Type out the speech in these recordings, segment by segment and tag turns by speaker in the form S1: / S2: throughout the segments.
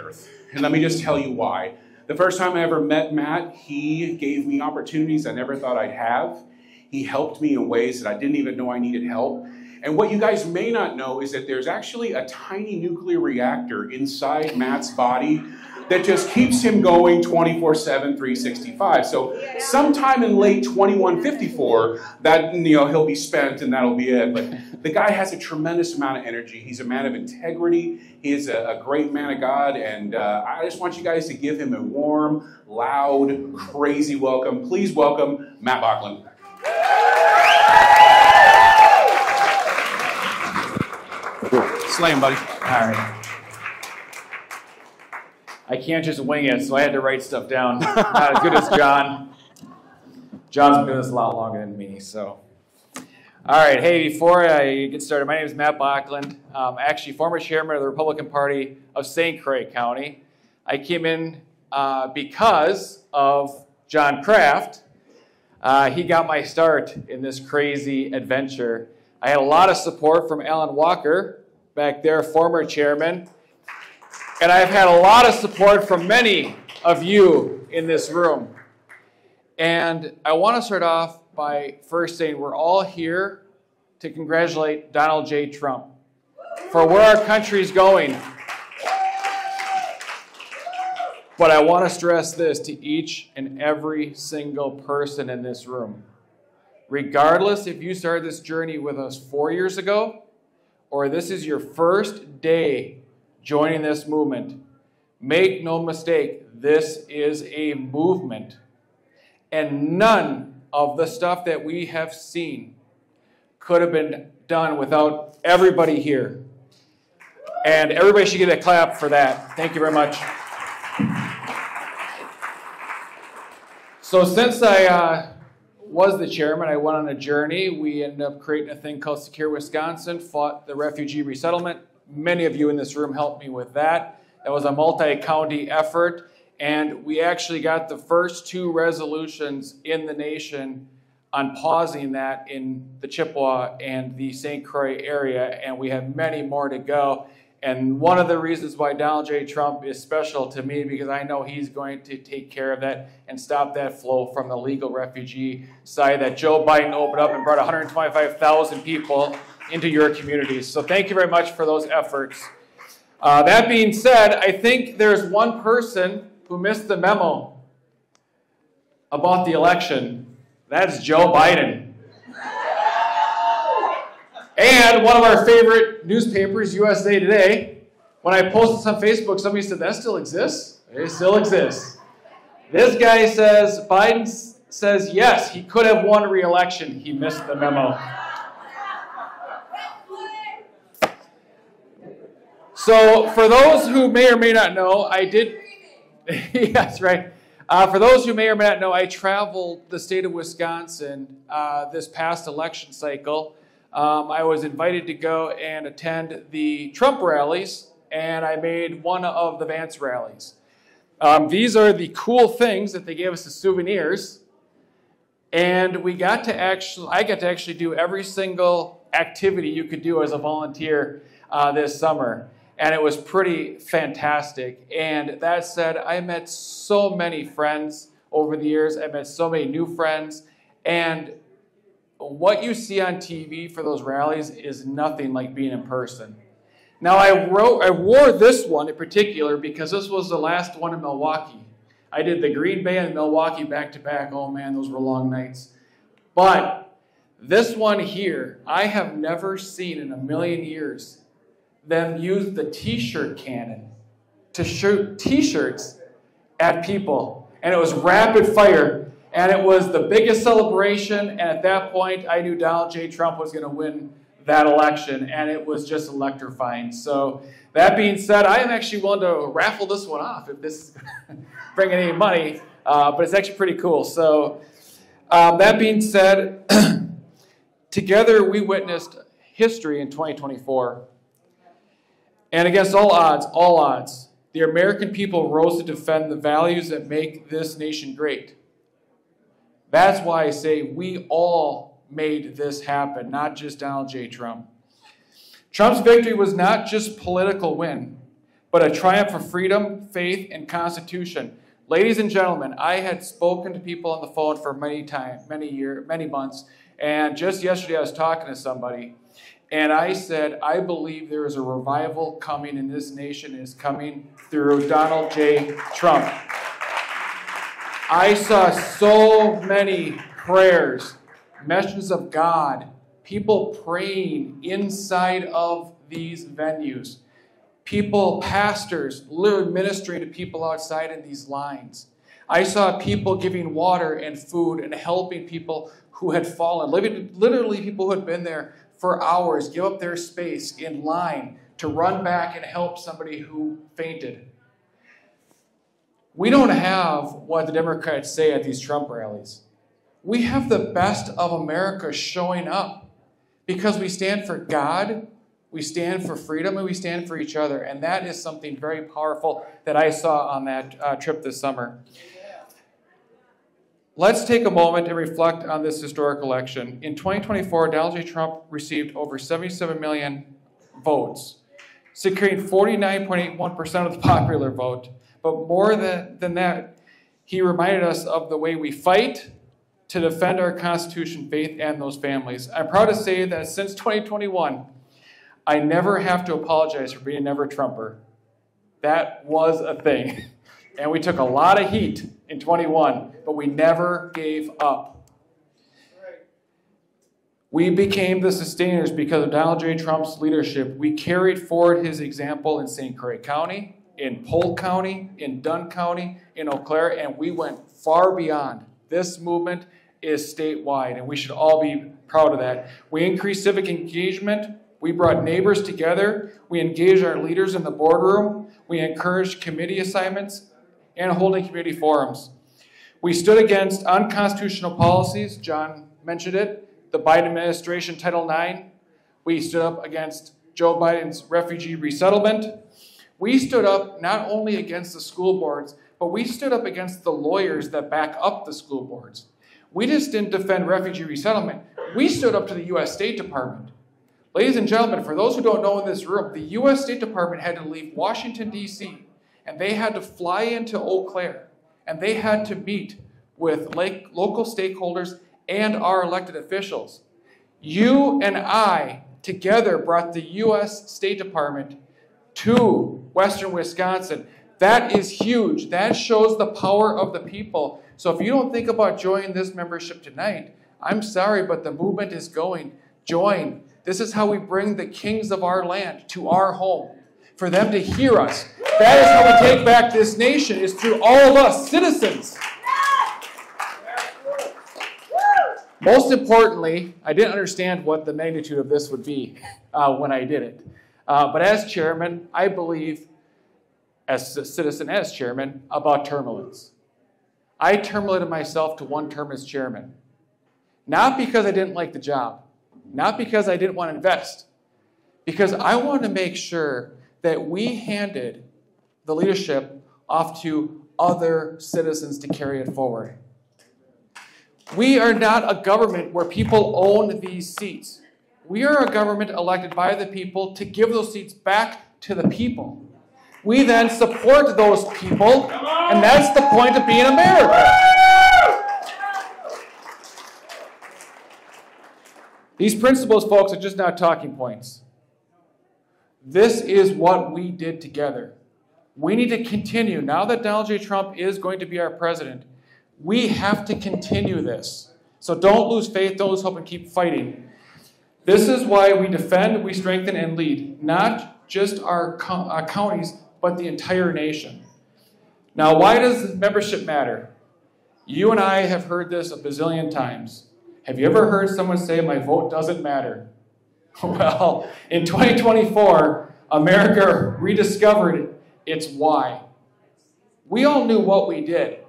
S1: earth. And let me just tell you why. The first time I ever met Matt, he gave me opportunities I never thought I'd have. He helped me in ways that I didn't even know I needed help. And what you guys may not know is that there's actually a tiny nuclear reactor inside Matt's body that just keeps him going 24/7, 365. So sometime in late 2154, that he'll be spent and that'll be it. But the guy has a tremendous amount of energy. He's a man of integrity. He is a great man of God, and I just want you guys to give him a warm, loud, crazy welcome. Please welcome Matt Bocklund. Slay him, buddy.
S2: All right. I can't just wing it, so I had to write stuff down. Not as good as John. John's been doing this a lot longer than me, so. All right, hey, before I get started, my name is Matt Bocklund. Actually, former chairman of the Republican Party of St. Croix County. I came in because of John Kraft. He got my start in this crazy adventure. I had a lot of support from Alan Walker, back there, former chairman. And I've had a lot of support from many of you in this room. And I want to start off by first saying we're all here to congratulate Donald J. Trump for where our country is going. But I want to stress this to each and every single person in this room. Regardless if you started this journey with us 4 years ago, or this is your first day joining this movement, make no mistake, this is a movement. And none of the stuff that we have seen could have been done without everybody here. And everybody should get a clap for that. Thank you very much. So since I was the chairman, I went on a journey. We ended up creating a thing called Secure Wisconsin, fought the refugee resettlement. Many of you in this room helped me with that. That was a multi-county effort, and we actually got the first 2 resolutions in the nation on pausing that in the Chippewa and the St. Croix area, and we have many more to go. And one of the reasons why Donald J. Trump is special to me, because I know he's going to take care of that and stop that flow from the legal refugee side that Joe Biden opened up and brought 125,000 people into your communities. So thank you very much for those efforts. That being said, I think there's one person who missed the memo about the election. That's Joe Biden. And one of our favorite newspapers, USA Today, when I posted this on Facebook, somebody said, that still exists? It still exists. This guy says, Biden says, yes, he could have won re-election. He missed the memo. So for those who may or may not know, I did, yes, right. For those who may or may not know, I traveled the state of Wisconsin this past election cycle. I was invited to go and attend the Trump rallies, and I made one of the Vance rallies. These are the cool things that they gave us as souvenirs, and I got to actually do every single activity you could do as a volunteer this summer. And it was pretty fantastic. And that said, I met so many friends over the years. I met so many new friends. And what you see on TV for those rallies is nothing like being in person. Now, I wore this one in particular because this was the last one in Milwaukee. I did the Green Bay and Milwaukee back-to-back. Oh, man, those were long nights. But this one here, I have never seen in a million years them use the T-shirt cannon to shoot T-shirts at people. And it was rapid fire. And it was the biggest celebration. And at that point, I knew Donald J. Trump was going to win that election. And it was just electrifying. So that being said, I am actually willing to raffle this one off if this is bringing any money. But it's actually pretty cool. So that being said, together we witnessed history in 2024. And against all odds, the American people rose to defend the values that make this nation great. That's why I say we all made this happen, not just Donald J. Trump. Trump's victory was not just political win. but a triumph for freedom, faith, and Constitution. Ladies and gentlemen, I had spoken to people on the phone for many months, and just yesterday I was talking to somebody, and I said, I believe there is a revival coming in this nation. It is coming through Donald J. Trump. I saw so many prayers, messages of God, people praying inside of these venues. People, pastors, literally ministering to people outside in these lines. I saw people giving water and food and helping people who had fallen. Literally people who had been there for hours, give up their space in line to run back and help somebody who fainted. We don't have what the Democrats say at these Trump rallies. We have the best of America showing up because we stand for God, we stand for freedom, and we stand for each other. And that is something very powerful that I saw on that trip this summer. Let's take a moment and reflect on this historic election. In 2024, Donald J. Trump received over 77 million votes, securing 49.81% of the popular vote. But more than that, he reminded us of the way we fight to defend our Constitution, faith, and those families. I'm proud to say that since 2021, I never have to apologize for being a never Trumper. That was a thing. And we took a lot of heat in 21, but we never gave up. We became the sustainers because of Donald J. Trump's leadership. We carried forward his example in St. Croix County, in Polk County, in Dunn County, in Eau Claire, and we went far beyond. This movement is statewide, and we should all be proud of that. We increased civic engagement. We brought neighbors together. We engaged our leaders in the boardroom. We encouraged committee assignments and holding community forums. We stood against unconstitutional policies. John mentioned it. The Biden administration, Title IX. We stood up against Joe Biden's refugee resettlement. We stood up not only against the school boards, but we stood up against the lawyers that back up the school boards. We just didn't defend refugee resettlement. We stood up to the U.S. State Department. Ladies and gentlemen, for those who don't know in this room, the U.S. State Department had to leave Washington, D.C., and they had to fly into Eau Claire, and they had to meet with local stakeholders and our elected officials. You and I together brought the U.S. State Department to Western Wisconsin. That is huge. That shows the power of the people. So if you don't think about joining this membership tonight, I'm sorry, but the movement is going. Join. This is how we bring the kings of our land to our home, for them to hear us. That is how we take back this nation, is through all of us, citizens. Most importantly, I didn't understand what the magnitude of this would be when I did it. But as chairman, I believe, as a citizen, as chairman, about term limits. I term limited myself to one term as chairman. Not because I didn't like the job. Not because I didn't want to invest. Because I wanted to make sure that we handed the leadership off to other citizens to carry it forward. We are not a government where people own these seats. We are a government elected by the people to give those seats back to the people. We then support those people, and that's the point of being America. These principles, folks, are just not talking points. This is what we did together. We need to continue. Now that Donald J. Trump is going to be our president, we have to continue this. So don't lose faith, don't lose hope, and keep fighting. This is why we defend, we strengthen, and lead, not just our counties, but the entire nation. Now, why does membership matter? You and I have heard this a bazillion times. Have you ever heard someone say, my vote doesn't matter? Well, in 2024, America rediscovered its why. We all knew what we did,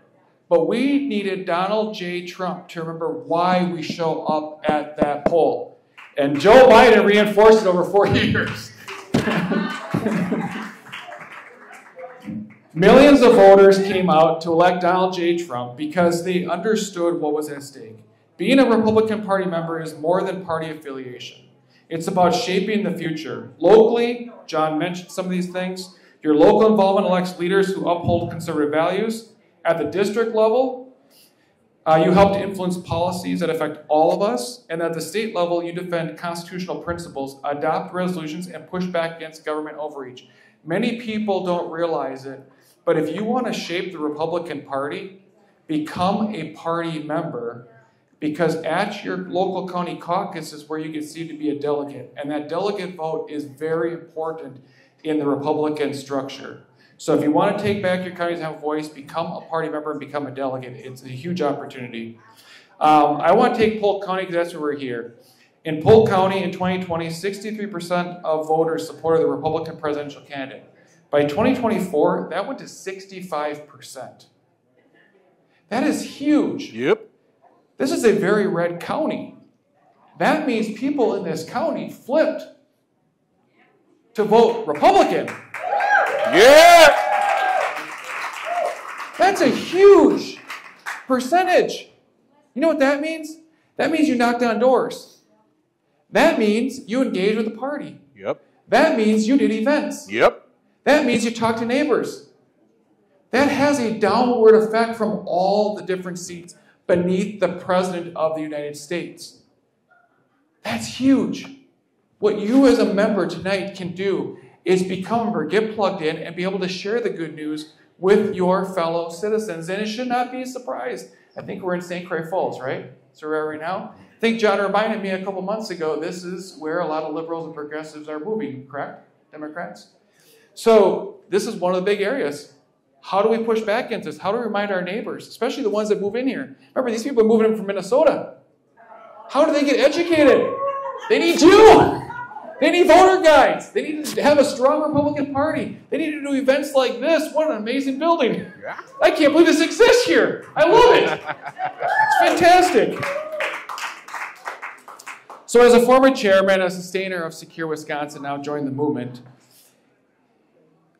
S2: but we needed Donald J. Trump to remember why we show up at that poll. And Joe Biden reinforced it over 4 years. Millions of voters came out to elect Donald J. Trump because they understood what was at stake. Being a Republican Party member is more than party affiliation. It's about shaping the future. Locally, John mentioned some of these things, Your local involvement elects leaders who uphold conservative values. At the district level, you help to influence policies that affect all of us. And at the state level, you defend constitutional principles, adopt resolutions, and push back against government overreach. Many people don't realize it, but if you want to shape the Republican Party, become a party member, because at your local county caucus is where you get seated to be a delegate. And that delegate vote is very important in the Republican structure. So if you want to take back your county and have a voice, become a party member and become a delegate. It's a huge opportunity. I want to take Polk County because that's where we're here. In Polk County in 2020, 63% of voters supported the Republican presidential candidate. By 2024, that went to 65%. That is huge.
S3: Yep.
S2: This is a very red county. That means people in this county flipped to vote Republican.
S3: Yeah.
S2: That's a huge percentage. You know what that means? That means you knock down doors. That means you engage with the party.
S3: Yep.
S2: That means you did events.
S3: Yep.
S2: That means you talk to neighbors. That has a downward effect from all the different seats beneath the President of the United States. That's huge. What you as a member tonight can do is become a member, get plugged in, and be able to share the good news with your fellow citizens. And it should not be a surprise. I think we're in St. Croix Falls, right? So we're right now. I think John reminded me a couple months ago, this is where a lot of liberals and progressives are moving, correct? Democrats? So this is one of the big areas. How do we push back against this? How do we remind our neighbors, especially the ones that move in here? Remember, these people are moving in from Minnesota. How do they get educated? They need you. They need voter guides. They need to have a strong Republican Party. They need to do events like this. What an amazing building.
S3: Yeah.
S2: I can't believe this exists here. I love it. It's fantastic. So as a former chairman, a sustainer of Secure Wisconsin, now joined the movement,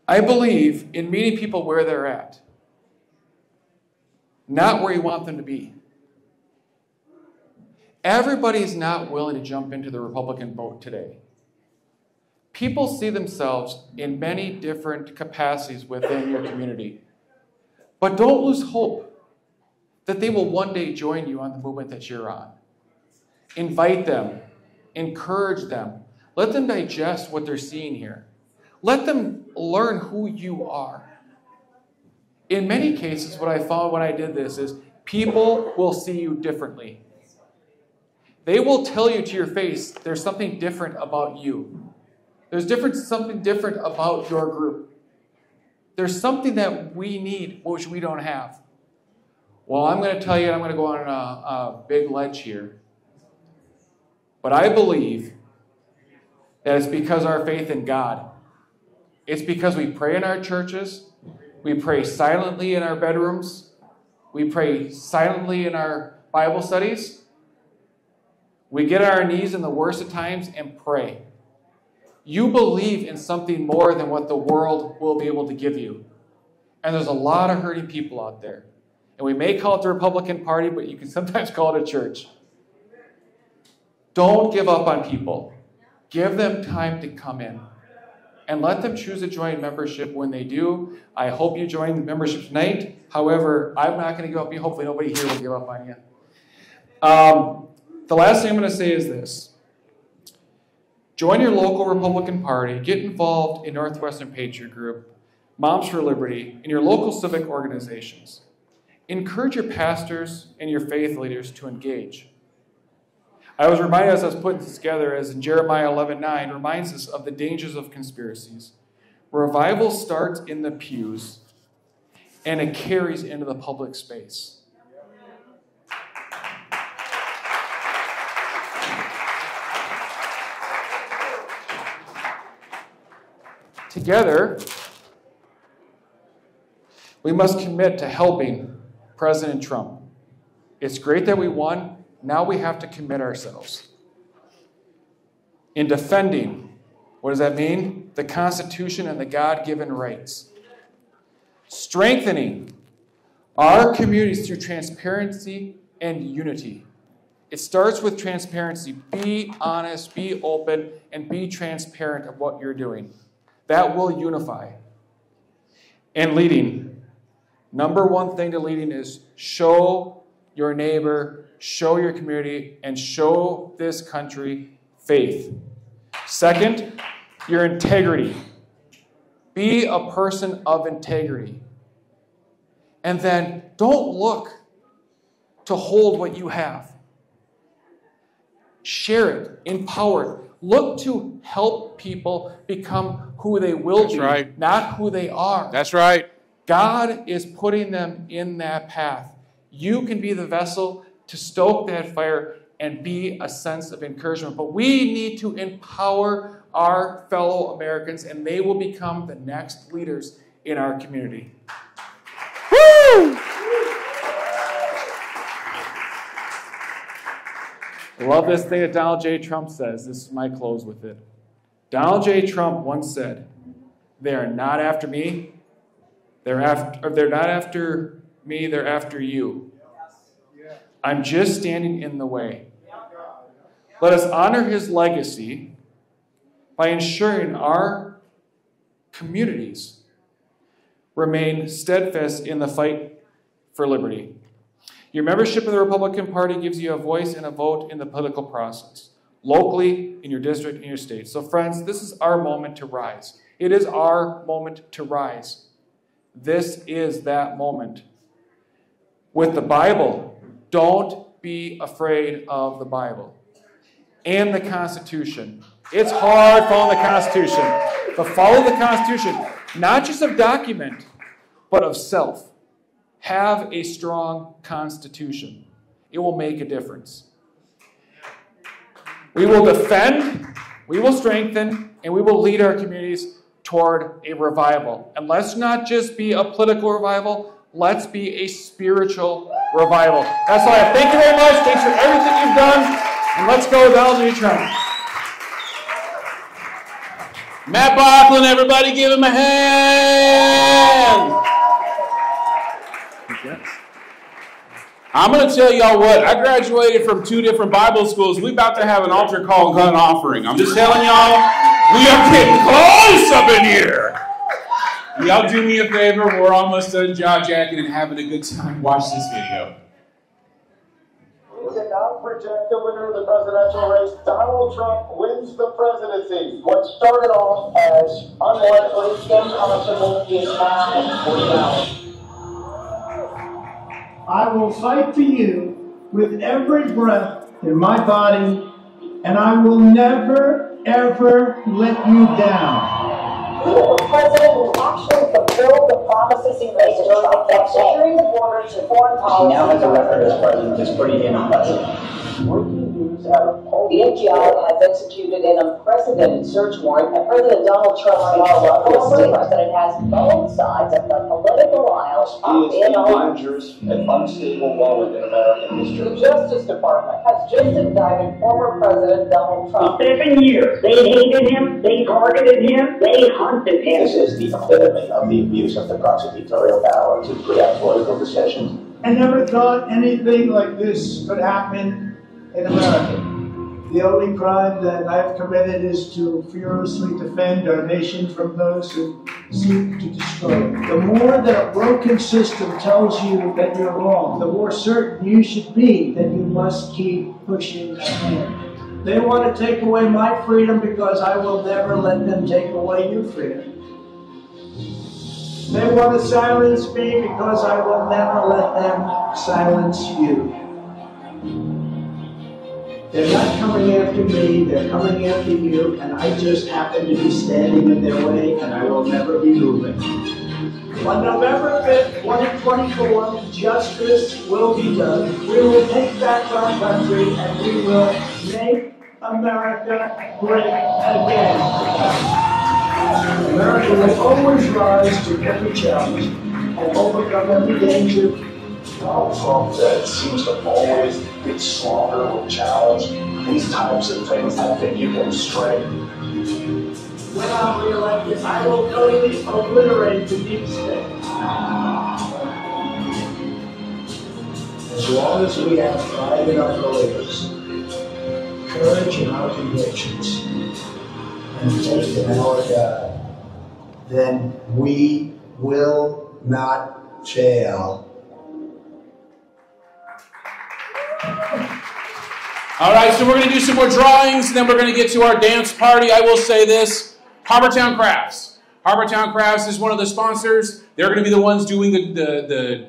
S2: I believe in meeting people where they're at, not where you want them to be. Everybody's not willing to jump into the Republican boat today. People see themselves in many different capacities within your community. But don't lose hope that they will one day join you on the movement that you're on. Invite them. Encourage them. Let them digest what they're seeing here. Let them learn who you are. In many cases, what I found when I did this is people will see you differently. They will tell you to your face, there's something different about you. There's something different about your group. There's something that we need, which we don't have. Well, I'm going to tell you, I'm going to go on a big ledge here. But I believe that it's because of our faith in God. It's because we pray in our churches. We pray silently in our bedrooms. We pray silently in our Bible studies. We get on our knees in the worst of times and pray. You believe in something more than what the world will be able to give you. And there's a lot of hurting people out there. And we may call it the Republican Party, but you can sometimes call it a church. Don't give up on people. Give them time to come in. And let them choose to join membership when they do. I hope you join the membership tonight. However, I'm not going to give up on you. Hopefully nobody here will give up on you. The last thing I'm going to say is this. Join your local Republican Party. Get involved in Northwestern Patriot Group, Moms for Liberty, and your local civic organizations. Encourage your pastors and your faith leaders to engage. I was reminded as I was putting this together, as in Jeremiah 11:9 reminds us of the dangers of conspiracies. Revival starts in the pews, and it carries into the public space. Together, we must commit to helping President Trump. It's great that we won. Now we have to commit ourselves in defending, what does that mean? The Constitution and the God-given rights. Strengthening our communities through transparency and unity. It starts with transparency. Be honest, be open, and be transparent of what you're doing. That will unify. And leading, number one thing to leading is show your neighbor, show your community, and show this country faith. Second, your integrity. Be a person of integrity. And then don't look to hold what you have. Share it, empower it. Look to help people become who they will be,
S3: right.
S2: Not who they are.
S3: That's right.
S2: God is putting them in that path. You can be the vessel to stoke that fire and be a sense of encouragement. But we need to empower our fellow Americans, and they will become the next leaders in our community. Woo! I love this thing that Donald J. Trump says. This is my close with it. Donald J. Trump once said, "They are not after me. They're not after me. They're after you. I'm just standing in the way." Let us honor his legacy by ensuring our communities remain steadfast in the fight for liberty. Your membership of the Republican Party gives you a voice and a vote in the political process, locally, in your district, in your state. So friends, this is our moment to rise. It is our moment to rise. This is that moment. With the Bible, don't be afraid of the Bible and the Constitution. It's hard following the Constitution, but follow the Constitution, not just of document, but of self. Have a strong Constitution. It will make a difference. We will defend, we will strengthen, and we will lead our communities toward a revival. And let's not just be a political revival, let's be a spiritual revival. That's all I have. Thank you very much. Thanks for everything you've done. And let's go with Donald J. Trump.
S3: Matt Bocklund, everybody give him a hand. I'm going to tell y'all what, I graduated from 2 different Bible schools. We're about to have an altar call gun offering. I'm just telling y'all, we are getting close up in here. Y'all do me a favor, we're almost done jaw-jacking and having a good time. Watch this video.
S4: We cannot project the winner of the presidential race. Donald Trump wins the presidency. What started off as unlikely, impossible, is now 40 hours.
S5: I will fight for you with every breath in my body, and I will never, ever let you down.
S6: We have a president who actually fulfilled the promises he made during the campaign. Securing the borders and foreign policy.
S4: He now has a record as president that's pretty impressive. Breaking news out of
S6: The FBI has executed an unprecedented search warrant, and President Donald Trump posted that it has both sides of the political aisle up
S4: He is
S6: in
S4: the
S6: arms.
S4: dangerous and unstable moment in American history.
S6: The Justice Department has just indicted former President Donald Trump.
S7: 7 years. They hated him, they targeted him, they hunted him.
S4: This is the epitome of the abuse of the prosecutorial power to preempt political decisions.
S5: I never thought anything like this could happen in America. The only crime that I've committed is to furiously defend our nation from those who seek to destroy it. The more that a broken system tells you that you're wrong, the more certain you should be that you must keep pushing ahead. They want to take away my freedom because I will never let them take away your freedom. They want to silence me because I will never let them silence you. They're not coming after me, they're coming after you, and I just happen to be standing in their way, and I will never be moving. On November 5th, 2024, justice will be done. We will take back our country, and we will make America great again. America will always rise to every challenge and overcome every danger.
S4: Donald Trump that seems to always get stronger with challenge. These types of things, I think you can strengthen.
S5: When I'm reelected, I will totally obliterate the deep state. As long as we have pride in our beliefs, courage in our convictions, and faith in our God, then we will not fail.
S3: All right, so we're going to do some more drawings, and then we're going to get to our dance party. I will say this, Harbortown Crafts. Harbortown Crafts is one of the sponsors. They're going to be the ones doing the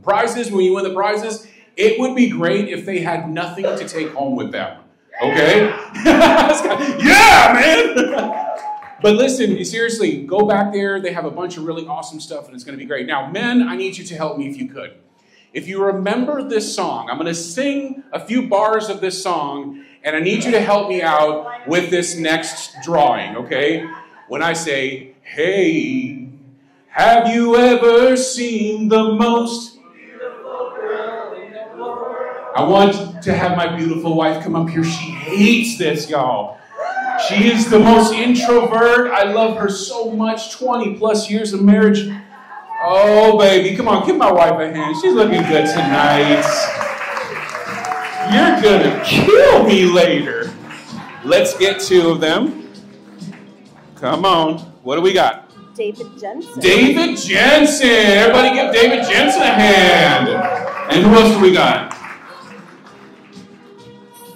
S3: prizes when you win the prizes. It would be great if they had nothing to take home with them. Okay? Yeah, man! But listen, seriously, go back there. They have a bunch of really awesome stuff, and it's going to be great. Now, men, I need you to help me if you could. If you remember this song, I'm going to sing a few bars of this song, and I need you to help me out with this next drawing, okay? When I say, hey, have you ever seen the most beautiful girl in the world? I want to have my beautiful wife come up here. She hates this, y'all. She is the most introvert. I love her so much. 20 plus years of marriage. Oh, baby, come on, give my wife a hand. She's looking good tonight. You're gonna kill me later. Let's get two of them. Come on. What do we got?
S8: David Jensen.
S3: David Jensen. Everybody give David Jensen a hand. And who else do we got?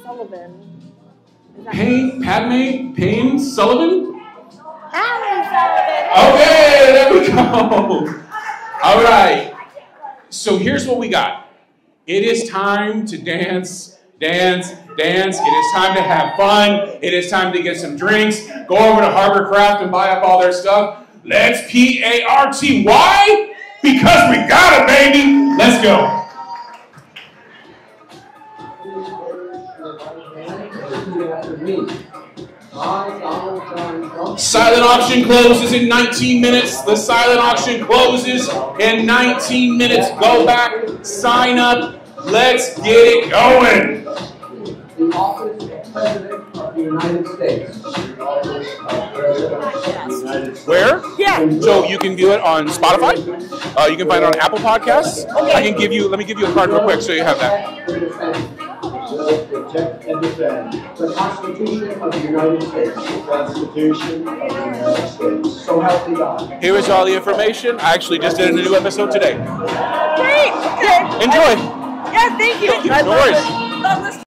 S8: Sullivan.
S3: Payne Sullivan?
S8: Alan Sullivan.
S3: Okay, there we go. All right. So here's what we got. It is time to dance, dance, dance. It is time to have fun. It is time to get some drinks. Go over to Harbor Craft and buy up all their stuff. Let's PARTY. Why? Because we got it, baby. Let's go. Silent auction closes in 19 minutes. The silent auction closes in 19 minutes. Go back, sign up. Let's get it going.
S9: The office of President of the United States.
S3: Where? Yeah. So you can view it on Spotify. You can find it on Apple Podcasts. Okay. Let me give you a card real quick so you have that.
S9: Protect and defend the Constitution of the United States. The Constitution of the United States. So help me God.
S3: Here is all the information. I actually just did a new episode today.
S8: Great. Okay.
S3: Enjoy.
S8: Yeah, thank you.
S3: No worries.
S8: Love this.